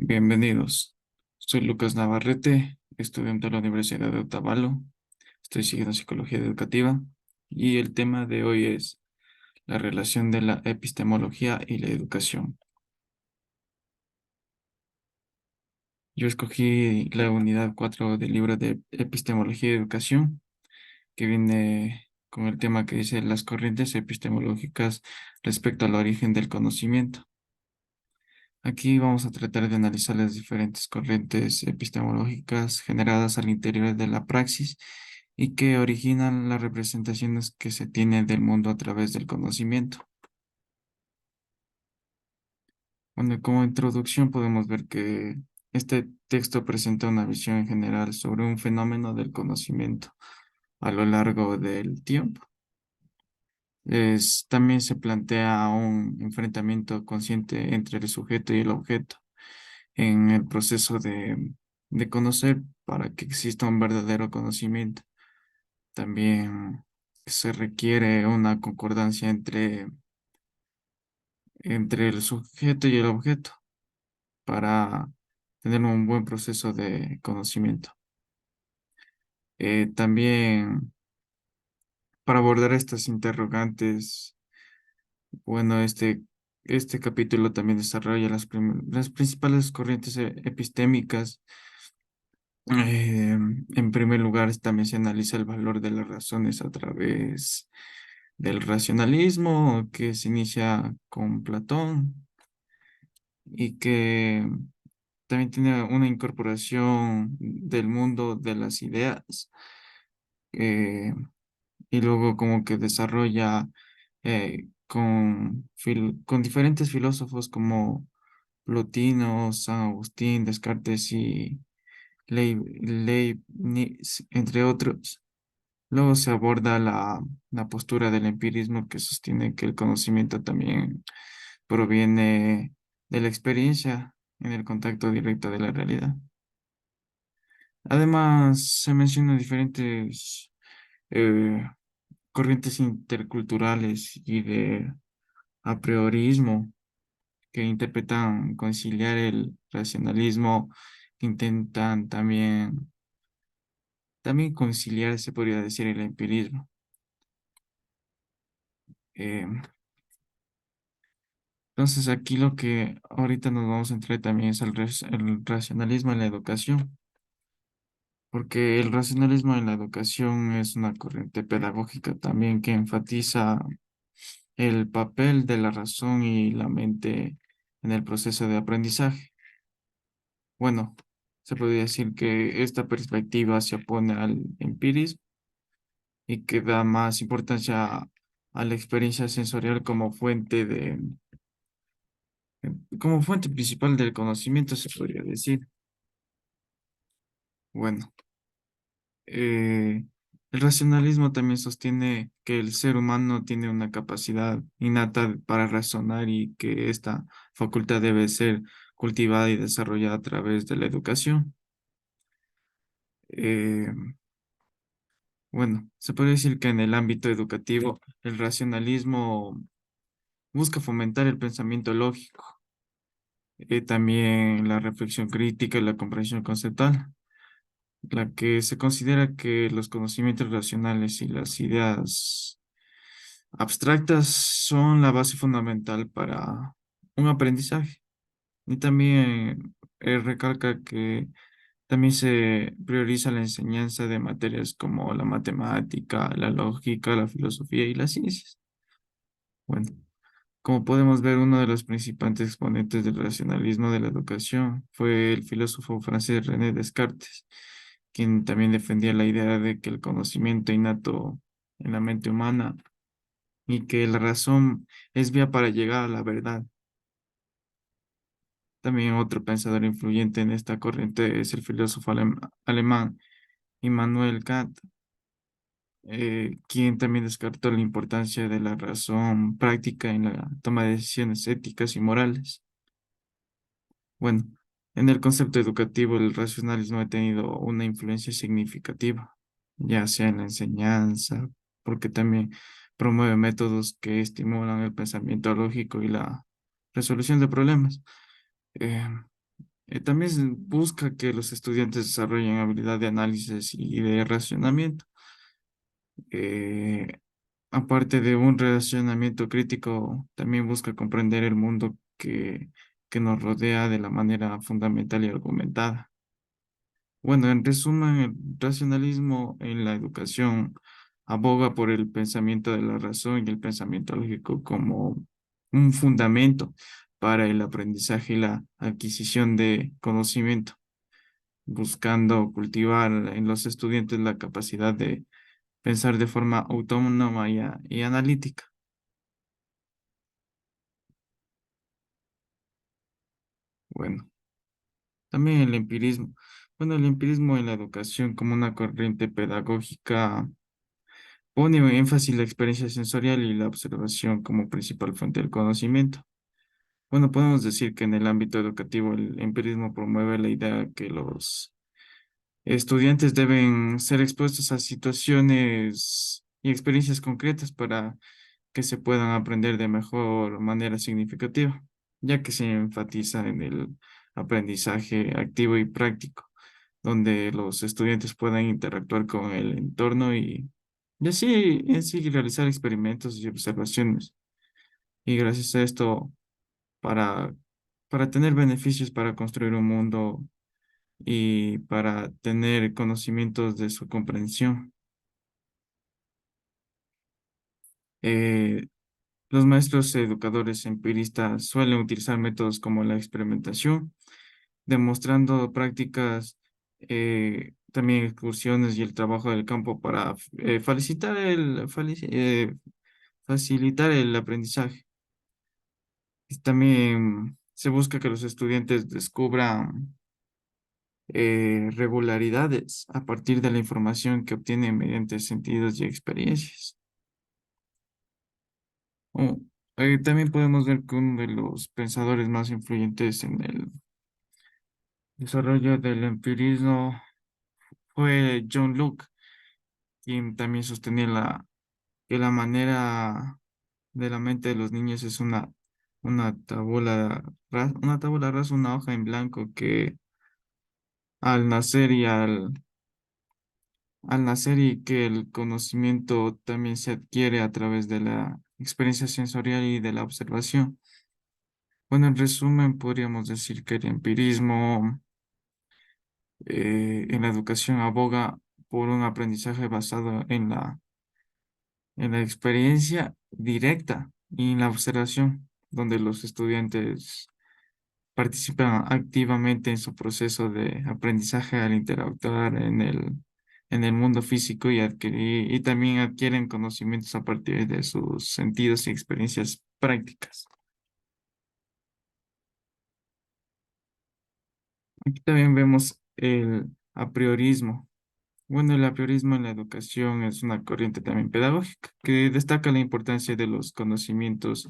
Bienvenidos. Soy Lucas Navarrete, estudiante de la Universidad de Otavalo. Estoy siguiendo psicología educativa y el tema de hoy es la relación de la epistemología y la educación. Yo escogí la unidad 4 del libro de Epistemología y Educación, que viene con el tema que dice las corrientes epistemológicas respecto al origen del conocimiento. Aquí vamos a tratar de analizar las diferentes corrientes epistemológicas generadas al interior de la praxis y que originan las representaciones que se tienen del mundo a través del conocimiento. Bueno, como introducción podemos ver que este texto presenta una visión en general sobre un fenómeno del conocimiento a lo largo del tiempo. También se plantea un enfrentamiento consciente entre el sujeto y el objeto en el proceso de conocer para que exista un verdadero conocimiento. También se requiere una concordancia entre el sujeto y el objeto para tener un buen proceso de conocimiento. También para abordar estas interrogantes, bueno, este capítulo también desarrolla las principales corrientes epistémicas. En primer lugar, también se analiza el valor de las razones a través del racionalismo, que se inicia con Platón y que también tiene una incorporación del mundo de las ideas, eh, y luego como que desarrolla con diferentes filósofos como Plotino, San Agustín, Descartes y Leibniz, entre otros. Luego se aborda la postura del empirismo que sostiene que el conocimiento también proviene de la experiencia en el contacto directo de la realidad. Además, se mencionan diferentes eh, corrientes interculturales y de a priorismo que intentan conciliar el racionalismo, que intentan también conciliar, se podría decir, el empirismo. Eh, entonces aquí lo que ahorita nos vamos a entrar también es el racionalismo en la educación, porque el racionalismo en la educación es una corriente pedagógica también que enfatiza el papel de la razón y la mente en el proceso de aprendizaje. Bueno, se podría decir que esta perspectiva se opone al empirismo y que da más importancia a la experiencia sensorial como fuente principal del conocimiento, se podría decir. Bueno, el racionalismo también sostiene que el ser humano tiene una capacidad innata para razonar y que esta facultad debe ser cultivada y desarrollada a través de la educación. Eh, bueno, se puede decir que en el ámbito educativo el racionalismo busca fomentar el pensamiento lógico, también la reflexión crítica y la comprensión conceptual, la que se considera que los conocimientos racionales y las ideas abstractas son la base fundamental para un aprendizaje. Y también recalca que también se prioriza la enseñanza de materias como la matemática, la lógica, la filosofía y las ciencias. Bueno, como podemos ver, uno de los principales exponentes del racionalismo de la educación fue el filósofo francés René Descartes, quien también defendía la idea de que el conocimiento innato en la mente humana y que la razón es vía para llegar a la verdad. También otro pensador influyente en esta corriente es el filósofo alemán Immanuel Kant, quien también descartó la importancia de la razón práctica en la toma de decisiones éticas y morales. Bueno, en el concepto educativo el racionalismo ha tenido una influencia significativa, ya sea en la enseñanza, porque también promueve métodos que estimulan el pensamiento lógico y la resolución de problemas. Eh, También se busca que los estudiantes desarrollen habilidad de análisis y de racionamiento. Eh, Aparte de un relacionamiento crítico, también busca comprender el mundo que nos rodea de la manera fundamental y argumentada. Bueno, en resumen, el racionalismo en la educación aboga por el pensamiento de la razón y el pensamiento lógico como un fundamento para el aprendizaje y la adquisición de conocimiento, buscando cultivar en los estudiantes la capacidad de pensar de forma autónoma y analítica. Bueno, también el empirismo. Bueno, el empirismo en la educación como una corriente pedagógica pone énfasis en la experiencia sensorial y la observación como principal fuente del conocimiento. Bueno, podemos decir que en el ámbito educativo el empirismo promueve la idea que los estudiantes deben ser expuestos a situaciones y experiencias concretas para que se puedan aprender de mejor manera significativa, ya que se enfatiza en el aprendizaje activo y práctico, donde los estudiantes puedan interactuar con el entorno y así en sí realizar experimentos y observaciones. Y gracias a esto, para, para tener beneficios para construir un mundo y para tener conocimientos de su comprensión. Eh, Los maestros educadores empiristas suelen utilizar métodos como la experimentación, demostrando prácticas, también excursiones y el trabajo del campo para facilitar el aprendizaje. Y también se busca que los estudiantes descubran regularidades a partir de la información que obtienen mediante sentidos y experiencias. Oh, también podemos ver que uno de los pensadores más influyentes en el desarrollo del empirismo fue John Locke, quien también sostenía que la manera de la mente de los niños es una tabula rasa, una hoja en blanco que al nacer al nacer y que el conocimiento también se adquiere a través de la experiencia sensorial y de la observación. Bueno, en resumen, podríamos decir que el empirismo en la educación aboga por un aprendizaje basado en la experiencia directa y en la observación, donde los estudiantes participan activamente en su proceso de aprendizaje al interactuar en el mundo físico y también adquieren conocimientos a partir de sus sentidos y experiencias prácticas. Aquí también vemos el apriorismo. Bueno, el apriorismo en la educación es una corriente también pedagógica que destaca la importancia de los conocimientos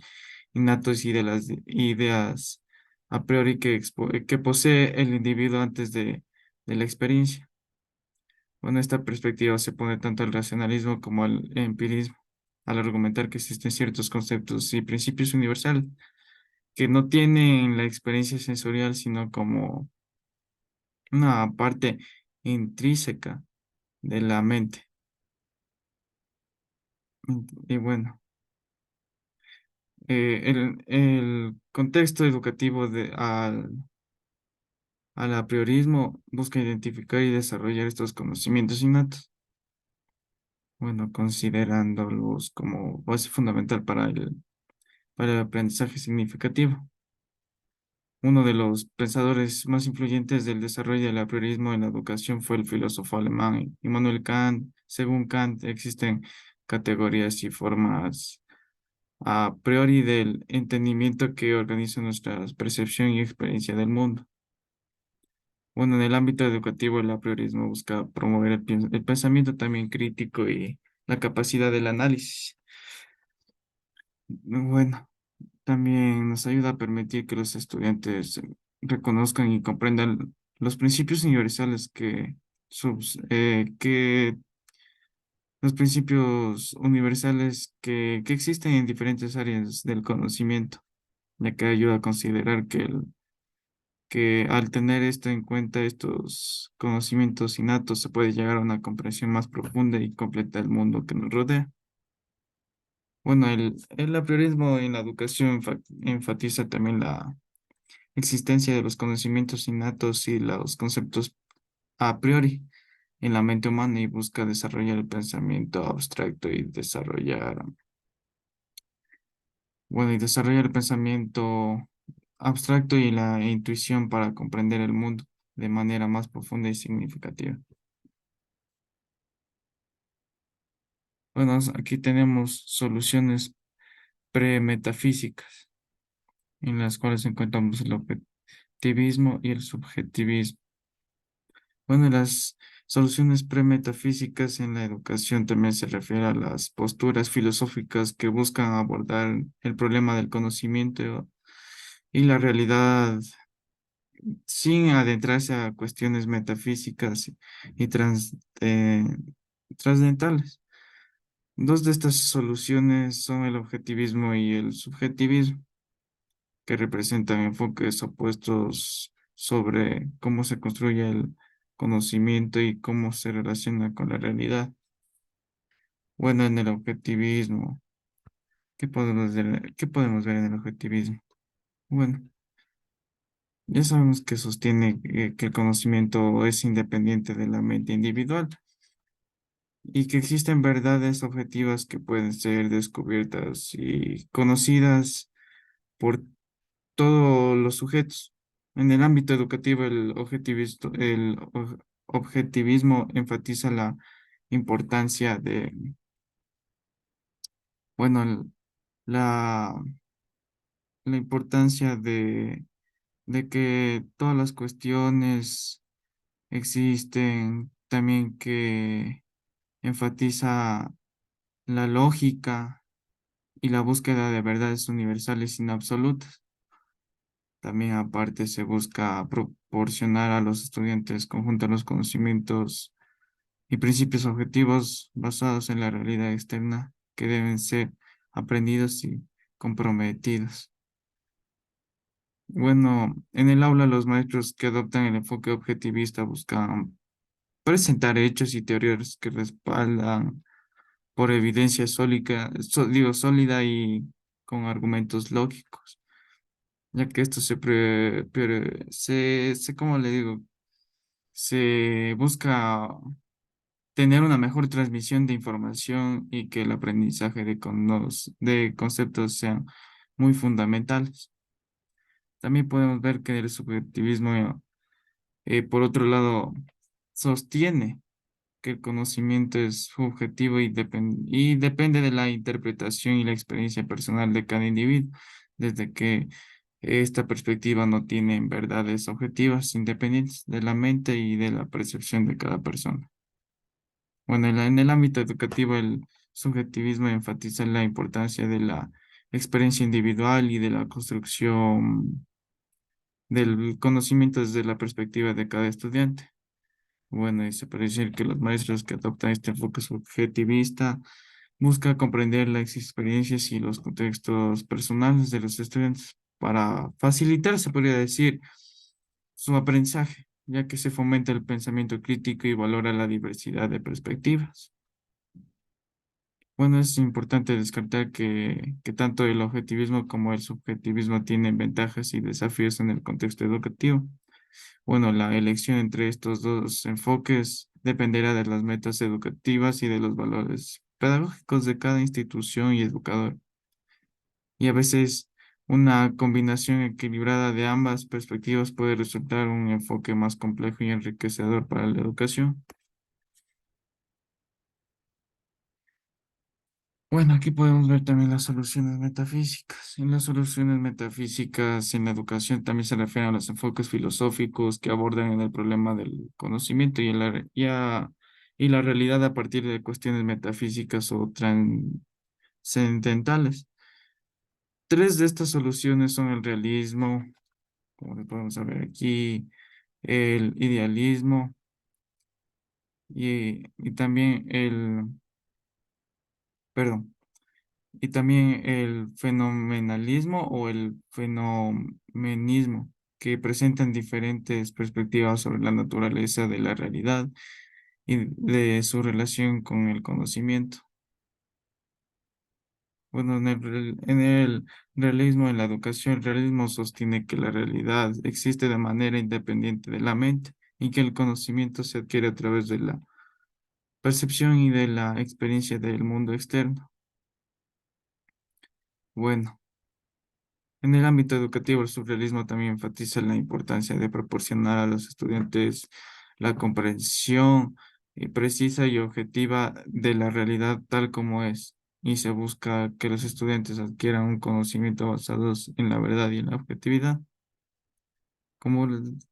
innatos y de las ideas a priori que posee el individuo antes de la experiencia. Bueno, esta perspectiva se pone tanto al racionalismo como al empirismo, al argumentar que existen ciertos conceptos y principios universales que no tienen la experiencia sensorial, sino como una parte intrínseca de la mente. Y bueno. El contexto educativo al apriorismo busca identificar y desarrollar estos conocimientos innatos, bueno, considerándolos como base fundamental para el aprendizaje significativo. Uno de los pensadores más influyentes del desarrollo del apriorismo en la educación fue el filósofo alemán Immanuel Kant. Según Kant, existen categorías y formas a priori del entendimiento que organiza nuestra percepción y experiencia del mundo. Bueno, en el ámbito educativo, el apriorismo busca promover el pensamiento también crítico y la capacidad del análisis. Bueno, también nos ayuda a permitir que los estudiantes reconozcan y comprendan los principios universales que los principios universales que existen en diferentes áreas del conocimiento, ya que ayuda a considerar que al tener esto en cuenta, estos conocimientos innatos, se puede llegar a una comprensión más profunda y completa del mundo que nos rodea. Bueno, el apriorismo en la educación enfatiza también la existencia de los conocimientos innatos y los conceptos a priori en la mente humana y busca desarrollar el pensamiento abstracto y desarrollar el pensamiento abstracto y la intuición para comprender el mundo de manera más profunda y significativa. Bueno, aquí tenemos soluciones premetafísicas en las cuales encontramos el objetivismo y el subjetivismo. Bueno, las soluciones premetafísicas en la educación también se refiere a las posturas filosóficas que buscan abordar el problema del conocimiento y la realidad sin adentrarse a cuestiones metafísicas y trascendentales. Dos de estas soluciones son el objetivismo y el subjetivismo, que representan enfoques opuestos sobre cómo se construye el conocimiento y cómo se relaciona con la realidad. Bueno, en el objetivismo, qué podemos ver en el objetivismo? Bueno, ya sabemos que sostiene que el conocimiento es independiente de la mente individual y que existen verdades objetivas que pueden ser descubiertas y conocidas por todos los sujetos. En el ámbito educativo, el objetivismo enfatiza la importancia bueno, la, la importancia de que todas las cuestiones existen, también que enfatiza la lógica y la búsqueda de verdades universales y no absolutas. También aparte se busca proporcionar a los estudiantes conjunto los conocimientos y principios objetivos basados en la realidad externa que deben ser aprendidos y comprometidos. Bueno, en el aula los maestros que adoptan el enfoque objetivista buscan presentar hechos y teorías que respaldan por evidencia sólida, sólida y con argumentos lógicos, ya que esto ¿cómo le digo? Se busca tener una mejor transmisión de información y que el aprendizaje de conceptos sean muy fundamentales. También podemos ver que el subjetivismo, por otro lado, sostiene que el conocimiento es subjetivo y depende de la interpretación y la experiencia personal de cada individuo, desde que esta perspectiva no tiene verdades objetivas independientes de la mente y de la percepción de cada persona. Bueno, en el ámbito educativo, el subjetivismo enfatiza la importancia de la experiencia individual y de la construcción del conocimiento desde la perspectiva de cada estudiante. Bueno, y se puede decir que los maestros que adoptan este enfoque subjetivista buscan comprender las experiencias y los contextos personales de los estudiantes para facilitar, se podría decir, su aprendizaje, ya que se fomenta el pensamiento crítico y valora la diversidad de perspectivas. Bueno, es importante descartar que tanto el objetivismo como el subjetivismo tienen ventajas y desafíos en el contexto educativo. Bueno, la elección entre estos dos enfoques dependerá de las metas educativas y de los valores pedagógicos de cada institución y educador. Y a veces una combinación equilibrada de ambas perspectivas puede resultar un enfoque más complejo y enriquecedor para la educación. Bueno, aquí podemos ver también las soluciones metafísicas. En las soluciones metafísicas en la educación también se refieren a los enfoques filosóficos que abordan en el problema del conocimiento y la realidad a partir de cuestiones metafísicas o trascendentales. Tres de estas soluciones son el realismo, como lo podemos ver aquí, el idealismo y también perdón, y también el fenomenalismo o el fenomenismo. que presentan diferentes perspectivas sobre la naturaleza de la realidad y de su relación con el conocimiento. Bueno, en el realismo en la educación, el realismo sostiene que la realidad existe de manera independiente de la mente y que el conocimiento se adquiere a través de la percepción y de la experiencia del mundo externo. Bueno, en el ámbito educativo, el surrealismo también enfatiza la importancia de proporcionar a los estudiantes la comprensión precisa y objetiva de la realidad tal como es, y se busca que los estudiantes adquieran un conocimiento basado en la verdad y en la objetividad.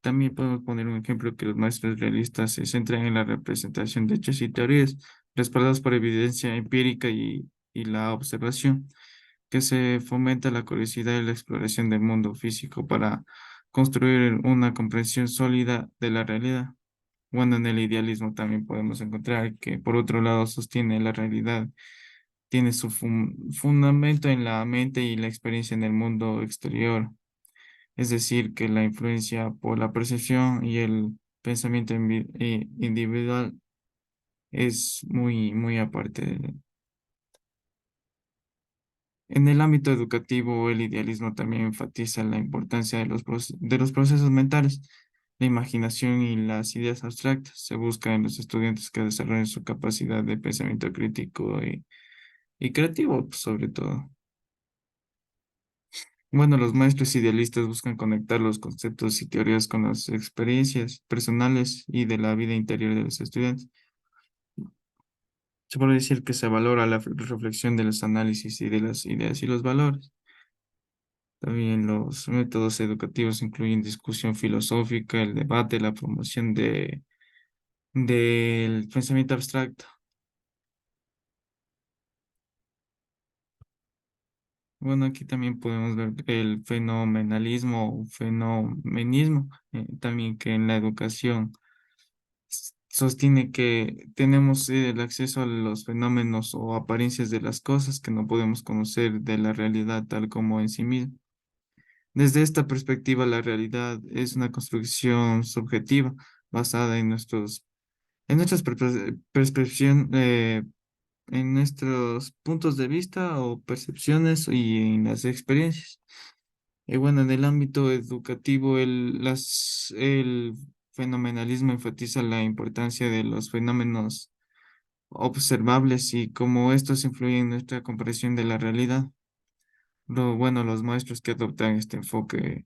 También podemos poner un ejemplo que los maestros realistas se centran en la representación de hechos y teorías respaldados por evidencia empírica y la observación que se fomenta la curiosidad y la exploración del mundo físico para construir una comprensión sólida de la realidad. Bueno, en el idealismo también podemos encontrar que, por otro lado, sostiene la realidad, tiene su fundamento en la mente y la experiencia en el mundo exterior, es decir, que la influencia por la percepción y el pensamiento individual es muy aparte. En el ámbito educativo, el idealismo también enfatiza la importancia de de los procesos mentales, la imaginación y las ideas abstractas. Se busca en los estudiantes que desarrollen su capacidad de pensamiento crítico y creativo, pues, sobre todo. Bueno, los maestros idealistas buscan conectar los conceptos y teorías con las experiencias personales y de la vida interior de los estudiantes. Se puede decir que se valora la reflexión de los análisis y de las ideas y los valores. También los métodos educativos incluyen discusión filosófica, el debate, la promoción del pensamiento abstracto. Bueno, aquí también podemos ver el fenomenalismo o fenomenismo, también que en la educación sostiene que tenemos el acceso a los fenómenos o apariencias de las cosas que no podemos conocer de la realidad tal como en sí misma. Desde esta perspectiva, la realidad es una construcción subjetiva basada en nuestras en nuestros puntos de vista o percepciones y en las experiencias. Y bueno, en el ámbito educativo, el fenomenalismo enfatiza la importancia de los fenómenos observables y cómo estos influyen en nuestra comprensión de la realidad. Bueno, los maestros que adoptan este enfoque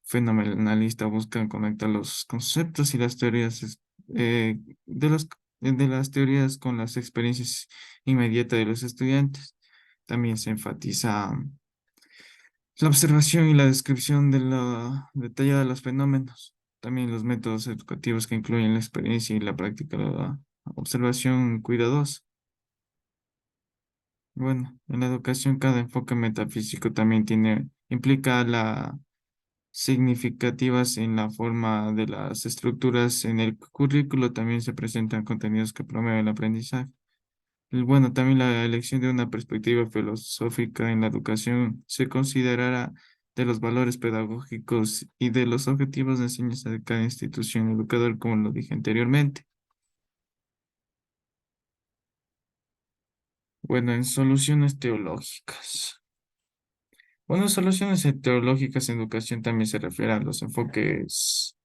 fenomenalista buscan conectar los conceptos y las teorías eh, de de las teorías con las experiencias inmediatas de los estudiantes. También se enfatiza la observación y la descripción de la detallada de los fenómenos. También los métodos educativos que incluyen la experiencia y la práctica de la observación cuidadosa. Bueno, en la educación cada enfoque metafísico también implica la significativas en la forma de las estructuras. En el currículo también se presentan contenidos que promueven el aprendizaje. Y bueno, también la elección de una perspectiva filosófica en la educación se considerará de los valores pedagógicos y de los objetivos de enseñanza de cada institución educadora, como lo dije anteriormente. Bueno, en soluciones teológicas. Bueno, soluciones teológicas en educación también se refiere a los enfoques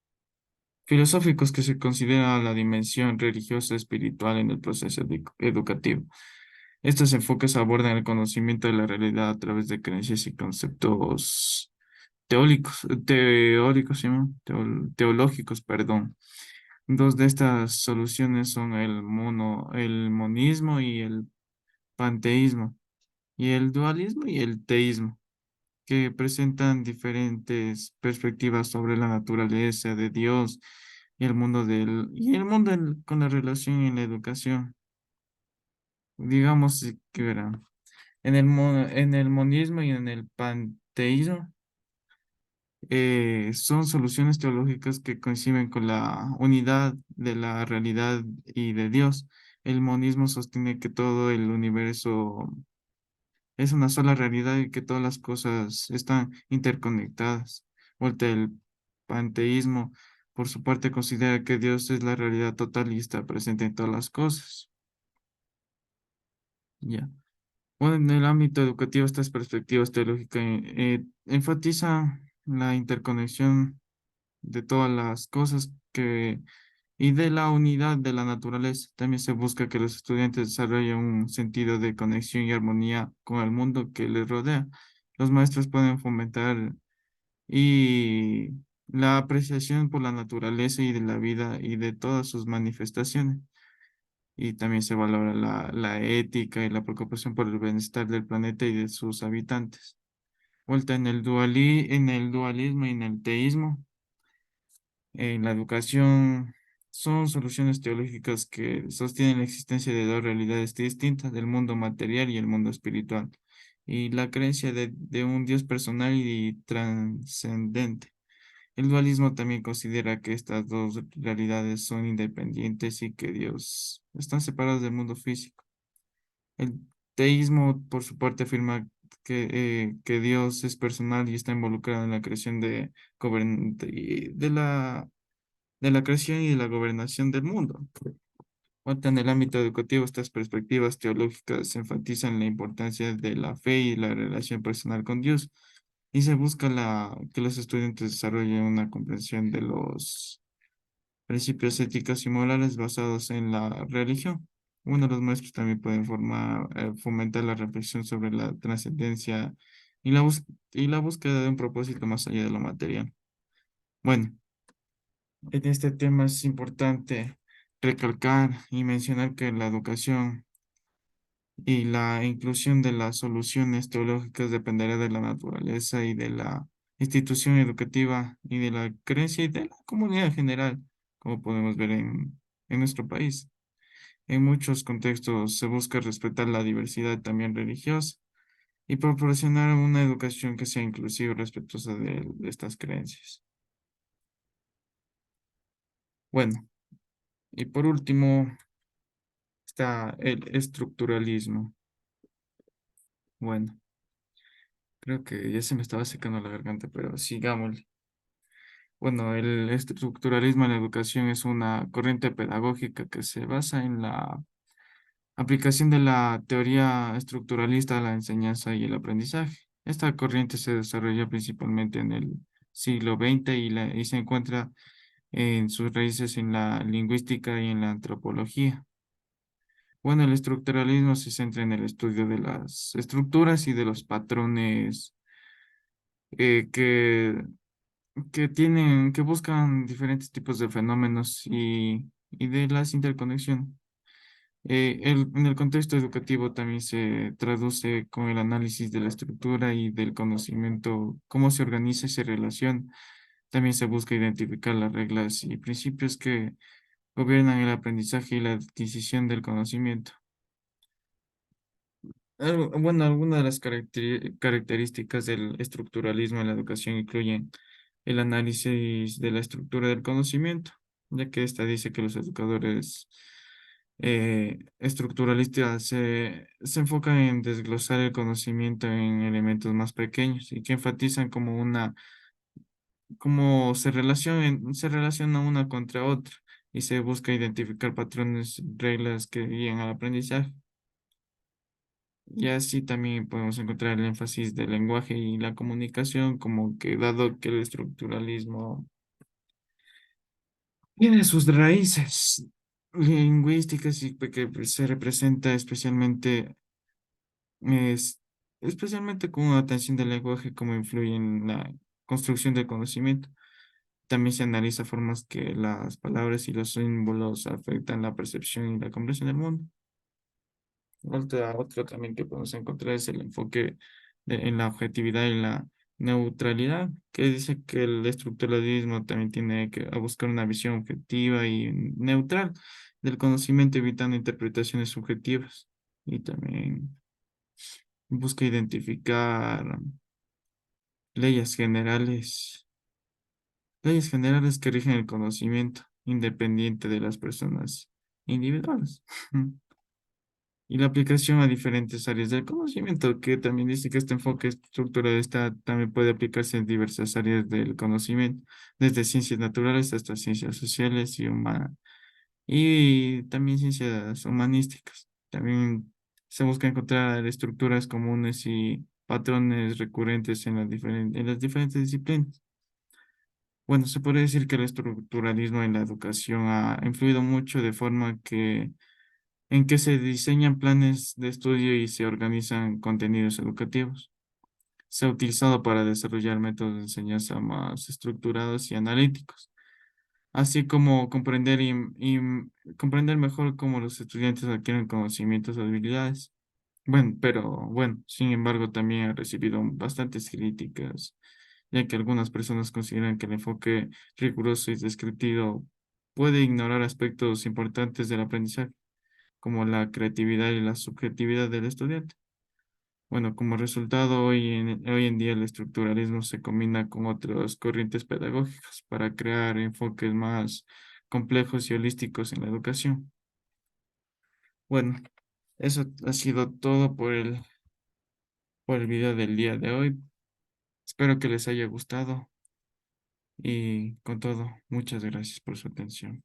filosóficos que se considera la dimensión religiosa espiritual en el proceso educativo. Estos enfoques abordan el conocimiento de la realidad a través de creencias y conceptos teóricos, ¿sí, no? Teológicos, perdón. Dos de estas soluciones son el monismo y el panteísmo, y el dualismo y el teísmo, que presentan diferentes perspectivas sobre la naturaleza de Dios y y el mundo con la relación y la educación. Digamos que verán, en el monismo y en el panteísmo son soluciones teológicas que coinciden con la unidad de la realidad y de Dios. El monismo sostiene que todo el universo es una sola realidad y que todas las cosas están interconectadas. panteísmo, por su parte, considera que Dios es la realidad total y está presente en todas las cosas. Ya. Bueno, en el ámbito educativo, estas perspectivas teológicas enfatizan la interconexión de todas las cosas y de la unidad de la naturaleza. También se busca que los estudiantes desarrollen un sentido de conexión y armonía con el mundo que les rodea. Los maestros pueden fomentar y la apreciación por la naturaleza y de la vida y de todas sus manifestaciones. Y también se valora la ética y la preocupación por el bienestar del planeta y de sus habitantes. Vuelta en el dualismo y en el teísmo. En la educación son soluciones teológicas que sostienen la existencia de dos realidades distintas, del mundo material y el mundo espiritual, y la creencia de un Dios personal y trascendente. El dualismo también considera que estas dos realidades son independientes y que Dios están separados del mundo físico. El teísmo, por su parte, afirma que Dios es personal y está involucrado en la creación de la creación y de la gobernación del mundo. En el ámbito educativo, estas perspectivas teológicas enfatizan la importancia de la fe y la relación personal con Dios, y se busca que los estudiantes desarrollen una comprensión de los principios éticos y morales basados en la religión. Uno de los maestros también pueden fomentar la reflexión sobre la trascendencia y la búsqueda de un propósito más allá de lo material. Bueno, en este tema es importante recalcar y mencionar que la educación y la inclusión de las soluciones teológicas dependerá de la naturaleza y de la institución educativa y de la creencia y de la comunidad en general, como podemos ver en nuestro país. En muchos contextos se busca respetar la diversidad también religiosa y proporcionar una educación que sea inclusiva y respetuosa de estas creencias. Bueno, y por último está el estructuralismo. Bueno, creo que ya se me estaba secando la garganta, pero sigamos. Bueno, el estructuralismo en la educación es una corriente pedagógica que se basa en la aplicación de la teoría estructuralista a la enseñanza y el aprendizaje. Esta corriente se desarrolló principalmente en el siglo XX y se encuentra en sus raíces en la lingüística y en la antropología. Bueno, el estructuralismo se centra en el estudio de las estructuras y de los patrones eh, que que buscan diferentes tipos de fenómenos y de las interconexiones. En el contexto educativo también se traduce con el análisis de la estructura y del conocimiento, cómo se organiza y se relaciona. También se busca identificar las reglas y principios que gobiernan el aprendizaje y la adquisición del conocimiento. Bueno, algunas de las características del estructuralismo en la educación incluyen el análisis de la estructura del conocimiento, ya que esta dice que los educadores estructuralistas se enfocan en desglosar el conocimiento en elementos más pequeños y que enfatizan cómo se relaciona una contra otra y se busca identificar patrones, reglas que guían al aprendizaje. Y así también podemos encontrar el énfasis del lenguaje y la comunicación, como que dado que el estructuralismo tiene sus raíces lingüísticas y que pues, se representa es, especialmente con atención del lenguaje, cómo influye en la construcción del conocimiento. También se analiza formas que las palabras y los símbolos afectan la percepción y la comprensión del mundo. Otro también que podemos encontrar es el enfoque en la objetividad y la neutralidad, que dice que el estructuralismo también tiene que a buscar una visión objetiva y neutral del conocimiento, evitando interpretaciones subjetivas. Y también busca identificar leyes leyes generales que rigen el conocimiento, independiente de las personas individuales. y la aplicación a diferentes áreas del conocimiento, que también dice que este enfoque estructurado también puede aplicarse en diversas áreas del conocimiento, desde ciencias naturales hasta ciencias sociales y también ciencias humanísticas. También se busca encontrar estructuras comunes y patrones recurrentes en en las diferentes disciplinas. Bueno, se puede decir que el estructuralismo en la educación ha influido mucho de forma en que se diseñan planes de estudio y se organizan contenidos educativos. Se ha utilizado para desarrollar métodos de enseñanza más estructurados y analíticos, así como comprender mejor cómo los estudiantes adquieren conocimientos o habilidades. Bueno, sin embargo, también ha recibido bastantes críticas, ya que algunas personas consideran que el enfoque riguroso y descriptivo puede ignorar aspectos importantes del aprendizaje, como la creatividad y la subjetividad del estudiante. Bueno, como resultado, hoy en día el estructuralismo se combina con otras corrientes pedagógicas para crear enfoques más complejos y holísticos en la educación. Bueno, eso ha sido todo por el video del día de hoy. Espero que les haya gustado y con todo, muchas gracias por su atención.